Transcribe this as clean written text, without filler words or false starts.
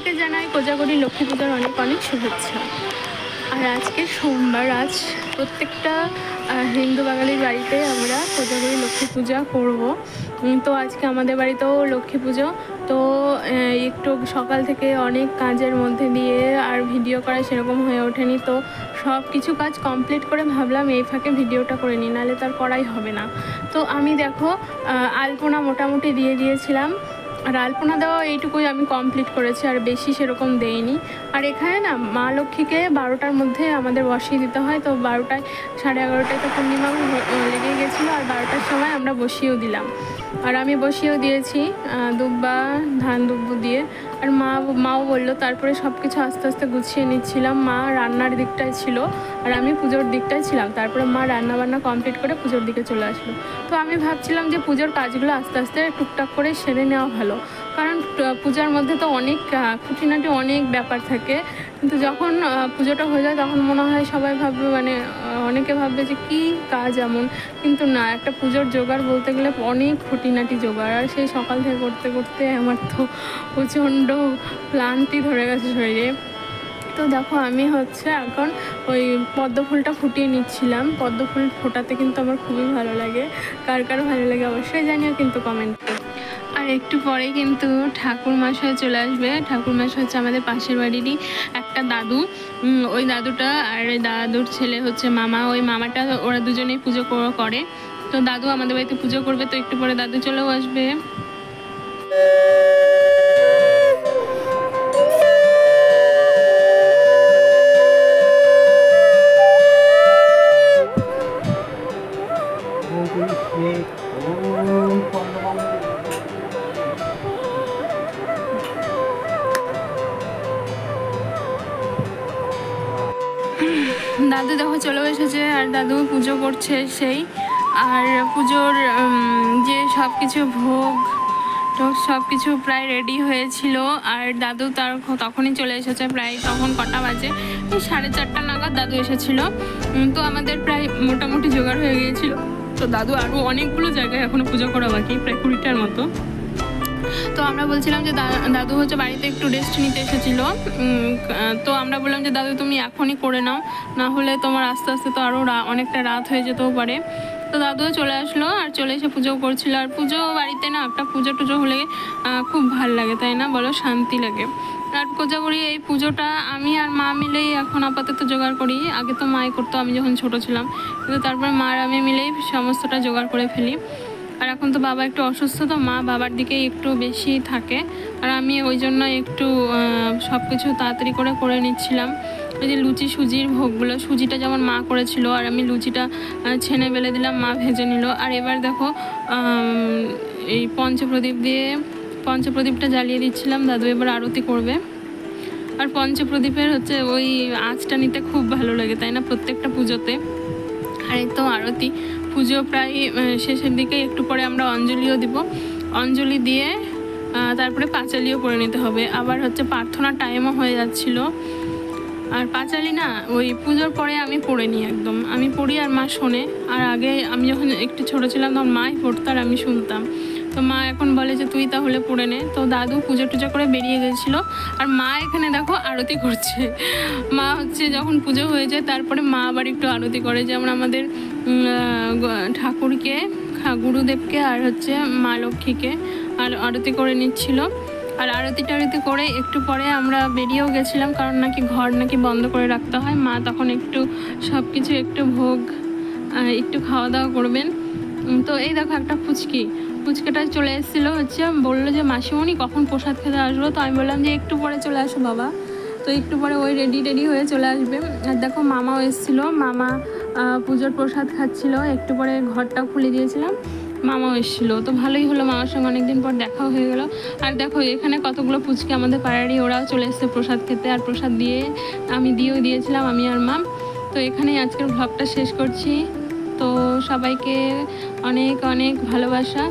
সবাইকে জানাই কোজাগরী লক্ষ্মী পূজার অনেক অনেক শুভেচ্ছা। আর আজকে সোমবার, আজ প্রত্যেকটা হিন্দু বাঙালির বাড়িতে আমরা কোজাগরী লক্ষ্মী পূজা করব। তো আজকে আমাদের বাড়িতেও লক্ষ্মী পুজো। তো একটু সকাল থেকে অনেক কাজের মধ্যে দিয়ে আর ভিডিও করা সেরকম হয়ে ওঠেনি। তো সব কিছু কাজ কমপ্লিট করে ভাবলাম এই ফাঁকে ভিডিওটা করে নিই, নাহলে তার করাই হবে না। তো আমি দেখো আলপনা মোটামুটি দিয়ে দিয়েছিলাম, আর আলপনা দেওয়া এইটুকুই আমি কমপ্লিট করেছি, আর বেশি সেরকম দেইনি। আর এখানে না মা লক্ষ্মীকে 12টার মধ্যে আমাদের বসিয়ে দিতে হয়। তো 12টায় 11:30টায় তো পূর্ণিমা লেগে গেছিলো, আর 12টার সময় আমরা বসিয়েও দিলাম। আর আমি বসিয়েও দিয়েছি দুব্বা ধান দুব্বু দিয়ে। আর মাও বললো, তারপরে সব কিছু আস্তে আস্তে গুছিয়ে নিচ্ছিলাম। মা রান্নার দিকটায় ছিল আর আমি পুজোর দিকটায় ছিলাম। তারপরে মা রান্নাবান্না কমপ্লিট করে পুজোর দিকে চলে আসলো। তো আমি ভাবছিলাম যে পুজোর কাজগুলো আস্তে আস্তে টুকটাক করে সেরে নেওয়া ভালো, কারণ পূজার মধ্যে তো অনেক খুঁটিনাটি অনেক ব্যাপার থাকে। কিন্তু যখন পুজোটা হয়ে যায় তখন মনে হয় সবাই ভাববে, অনেকে ভাববে যে কী কাজ এমন, কিন্তু না, একটা পুজোর জোগাড় বলতে গেলে অনেক খুঁটিনাটি জোগাড়। আর সেই সকাল থেকে করতে করতে আমার তো প্রচণ্ড ক্লান্তি ধরে গেছে শরীরে। তো দেখো আমি এখন ওই পদ্ম ফুলটা ফুটিয়ে নিচ্ছিলাম। পদ্ম ফুল ফোটাতে কিন্তু আমার খুবই ভালো লাগে। কার কার ভালো লাগে অবশ্যই জানিও কিন্তু কমেন্ট। আর একটু পরেই কিন্তু ঠাকুর মশাই চলে আসবে। ঠাকুর মশাই হচ্ছে আমাদের পাশের বাড়িরই একটা দাদু। ওই দাদুটা আর দাদুর ছেলে হচ্ছে মামা, ওই মামাটা, ওরা দুজনেই পুজো করে। তো দাদু আমাদের বাড়িতে পুজো করবে, তো একটু পরে দাদু চলেও আসবে। দাদু দেখো চলে এসেছে, আর দাদু পুজো করছে সেই। আর পুজোর যে সব কিছু ভোগ তো সব কিছু প্রায় রেডি হয়েছিল। আর দাদু তখনই চলে এসেছে, প্রায় তখন কটা বাজে, 4:30 নাগাদ দাদু এসেছিল। তো আমাদের প্রায় মোটামুটি জোগাড় হয়ে গিয়েছিল। তো দাদু আরও অনেকগুলো জায়গায় এখনও পুজো করা বাকি, প্রায় 20টার মতো। তো আমরা বলছিলাম যে দাদু হচ্ছে বাড়িতে একটু রেস্ট নিতে এসেছিল। তো আমরা বললাম যে দাদু তুমি এখনই করে নাও, না হলে তোমার আস্তে আস্তে তো আরও অনেকটা রাত হয়ে যেতেও পারে। তো দাদুও চলে আসলো, আর চলে এসে পুজোও করছিল। আর পুজো বাড়িতে না একটা পুজো টুজো হলে খুব ভাল লাগে, তাই না বলো, শান্তি লাগে। আর কোজাগরী এই পুজোটা আমি আর মা মিলেই এখন আপাতত জোগাড় করি। আগে তো মাই করতো আমি যখন ছোট ছিলাম, কিন্তু তারপর মা আর আমি মিলেই সমস্তটা জোগাড় করে ফেলি। আর এখন তো বাবা একটু অসুস্থ, তো মা বাবার দিকেই একটু বেশি থাকে, আর আমি ওই জন্য একটু সব কিছু তাড়াতাড়ি করে নিচ্ছিলাম। ওই যে লুচি সুজির ভোগগুলো, সুজিটা যেমন মা করেছিল, আর আমি লুচিটা ছেনে বেলে দিলাম, মা ভেজে নিল। আর এবার দেখো এই পঞ্চপ্রদীপটা জ্বালিয়ে দিচ্ছিলাম। দাদু এবার আরতি করবে। আর পঞ্চপ্রদীপের হচ্ছে ওই আঁচটা নিতে খুব ভালো লাগে, তাই না, প্রত্যেকটা পুজোতে। আর এই তো আরতি, পুজো প্রায় শেষের দিকে, একটু পরে আমরা অঞ্জলিও দিব। অঞ্জলি দিয়ে তারপরে পাঁচালিও পড়ে নিতে হবে। আবার হচ্ছে প্রার্থনার টাইমও হয়ে যাচ্ছিল। আর পাঁচালি না ওই পুজোর পরে আমি পড়ে নিই, একদম আমি পড়ি আর মা শোনে। আর আগে আমি যখন একটু ছোটো ছিলাম তখন মাই পড়তো আর আমি শুনতাম। তো মা এখন বলে যে তুই তাহলে পড়ে নে। তো দাদু পুজো টুজো করে বেরিয়ে গেছিলো, আর মা এখানে দেখো আরতি করছে। মা হচ্ছে যখন পুজো হয়ে যায় তারপরে মা আবার একটু আরতি করে, যেমন আমাদের ঠাকুরকে, গুরুদেবকে আর হচ্ছে মা লক্ষ্মীকে আর আরতি করে নিচ্ছিল। আর আরতি করে একটু পরে আমরা বেরিয়েও গেছিলাম, কারণ নাকি ঘর নাকি বন্ধ করে রাখতে হয়। মা তখন একটু সব কিছু একটু ভোগ একটু খাওয়া দাওয়া করবেন। তো এই দেখো একটা ফুচকাটা চলে এসেছিলো, হচ্ছে বললো যে মাসিমণি কখন প্রসাদ খেতে আসবো। তো আমি বললাম যে একটু পরে চলে আসো বাবা। তো একটু পরে ওই রেডি হয়ে চলে আসবে। আর দেখো মামাও এসেছিলো, মামা পুজোর প্রসাদ খাচ্ছিলো। একটু পরে ঘরটাও খুলে দিয়েছিলাম, মামাও এসেছিলো। তো ভালোই হলো, মামার সঙ্গে অনেকদিন পর দেখাও হয়ে গেলো। আর দেখো এখানে কতগুলো ফুচকা আমাদের পাড়ারই, ওরাও চলে এসেছে প্রসাদ খেতে। আর প্রসাদ আমি দিয়েছিলাম, আমি আর মা। তো এখানেই আজকের ব্লগটা শেষ করছি। তো সবাইকে অনেক অনেক ভালোবাসা।